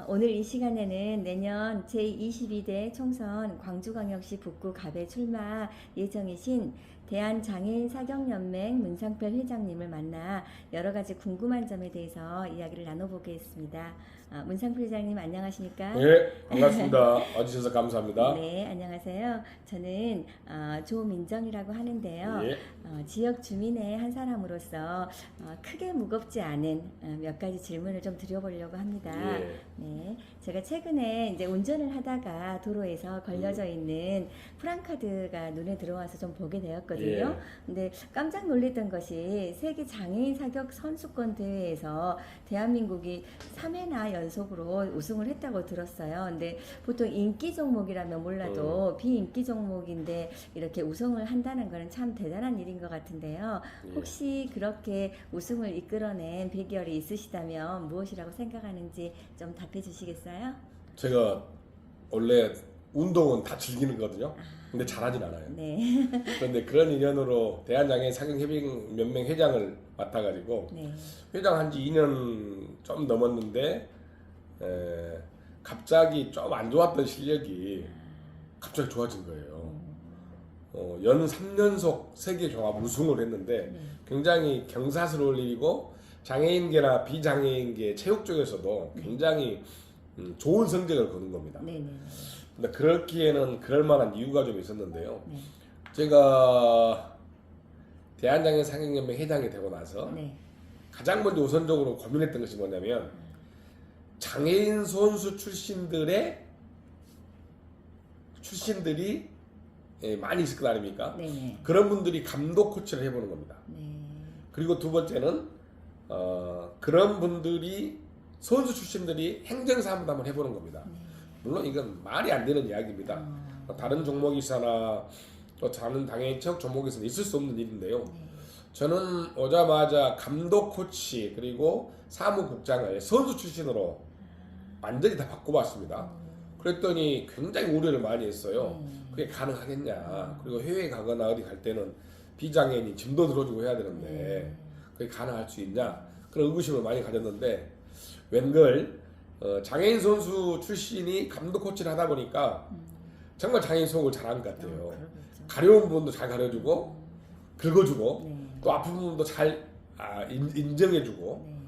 오늘 이 시간에는 내년 제22대 총선 광주광역시 북구 갑에 출마 예정이신 대한장애인 사경연맹 문상별 회장님을 만나 여러 가지 궁금한 점에 대해서 이야기를 나눠보겠습니다. 문상별 회장님 안녕하십니까? 네, 반갑습니다. 와주셔서 감사합니다. 네, 안녕하세요. 저는 조민정이라고 하는데요. 예. 지역 주민의 한 사람으로서 크게 무겁지 않은 몇 가지 질문을 좀 드려보려고 합니다. 예. 네, 제가 최근에 이제 운전을 하다가 도로에서 걸려져 있는 프랑카드가 눈에 들어와서 좀 보게 되었거든요. 예. 근데 깜짝 놀랐던 것이 세계 장애인 사격 선수권 대회에서 대한민국이 3회나 연속으로 우승을 했다고 들었어요. 근데 보통 인기 종목이라면 몰라도 비인기 종목인데 이렇게 우승을 한다는 것은 참 대단한 일인 것 같은데요. 혹시 그렇게 우승을 이끌어낸 비결이 있으시다면 무엇이라고 생각하는지 좀 답해 주시겠어요? 제가 원래 운동은 다 즐기는 거거든요. 근데 잘하진 않아요. 네. 그런데 그런 인연으로 대한장애인 사경연맹 회장을 맡아가지고 네. 회장 한 지 2년 좀 넘었는데 갑자기 좀 안 좋았던 실력이 갑자기 좋아진 거예요. 연 3연속 세계 종합 우승을 했는데 굉장히 경사스러울 일이고 장애인계나 비장애인계 체육 쪽에서도 굉장히 좋은 성적을 거둔 겁니다. 네. 근데 그렇기에는 그럴 만한 이유가 좀 있었는데요. 네. 제가 대한장애인 사경연맹 회장이 되고 나서 네. 가장 먼저 우선적으로 고민했던 것이 뭐냐면 장애인 선수 출신들이 많이 있을 거 아닙니까? 네. 그런 분들이 감독 코치를 해보는 겁니다. 네. 그리고 두 번째는 그런 분들이 선수 출신들이 행정사무도 한번 해보는 겁니다. 물론 이건 말이 안 되는 이야기입니다. 다른 종목에서나 또 다른 당연히 체육 종목에서는 있을 수 없는 일인데요. 저는 오자마자 감독 코치 그리고 사무국장을 선수 출신으로 완전히 다 바꿔봤습니다. 그랬더니 굉장히 우려를 많이 했어요. 그게 가능하겠냐. 그리고 해외에 가거나 어디 갈 때는 비장애인이 짐도 들어주고 해야 되는데 그게 가능할 수 있냐. 그런 의구심을 많이 가졌는데 웬걸 장애인 선수 출신이 감독 코치를 하다 보니까 정말 장애인 수업을 잘한 것 같아요. 가려운 부분도 잘 가려주고 긁어주고 또 아픈 부분도 잘 인정해주고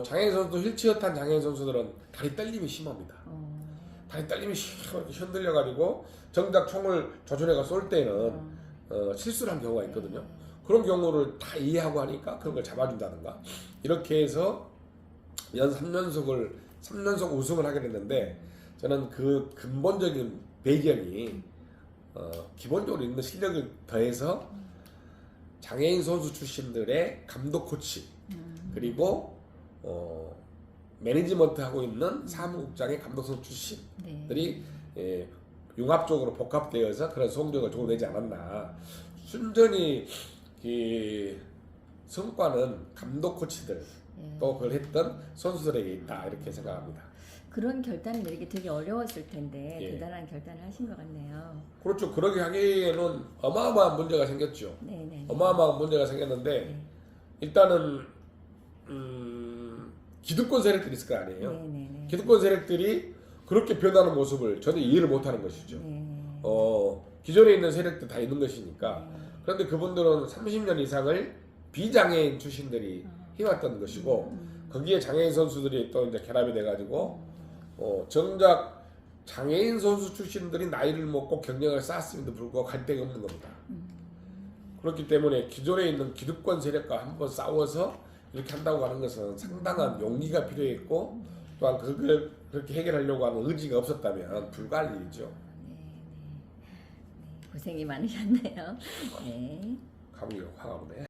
장애인 선수도 휠체어 탄 장애인 선수들은 다리 떨림이 심합니다. 다리 떨림이 이렇게 흔들려가지고 정작 총을 조준해가 쏠 때는 실수를 한 경우가 있거든요. 그런 경우를 다 이해하고 하니까 그런 걸 잡아준다든가 이렇게 해서 연 3연속 우승을 하게 됐는데 저는 그 근본적인 배경이 기본적으로 있는 실력을 더해서 장애인 선수 출신들의 감독 코치 그리고 매니지먼트 하고 있는 사무국장의 감독 선수 출신들이 융합적으로 복합되어서 그런 성적을 조내지 않았나. 순전히 성과는 감독 코치들 또 그걸 했던 선수들에게 있다 이렇게 생각합니다. 그런 결단을 내리기 되게 어려웠을 텐데 대단한 결단을 하신 것 같네요. 그렇죠. 그러게 하기에는 어마어마한 문제가 생겼죠. 네네. 어마어마한 문제가 생겼는데 일단은 기득권 세력들이 있을 거 아니에요. 네네네. 기득권 세력들이 그렇게 변하는 모습을 전혀 이해를 못하는 것이죠. 네. 기존에 있는 세력들 다 있는 것이니까. 그런데 그분들은 30년 이상을 비장애인 출신들이 해왔던 것이고 거기에 장애인 선수들이 또 이제 결합이 돼가지고 정작 장애인 선수 출신들이 나이를 먹고 경력을 쌓았음에도 불구하고 갈 데가 없는 겁니다. 그렇기 때문에 기존에 있는 기득권 세력과 한번 싸워서 이렇게 한다고 하는 것은 상당한 용기가 필요했고 또한 그걸 그렇게 해결하려고 하는 의지가 없었다면 불가할 일이죠. 고생이 많으셨네요. 네. 감기가 확 오네.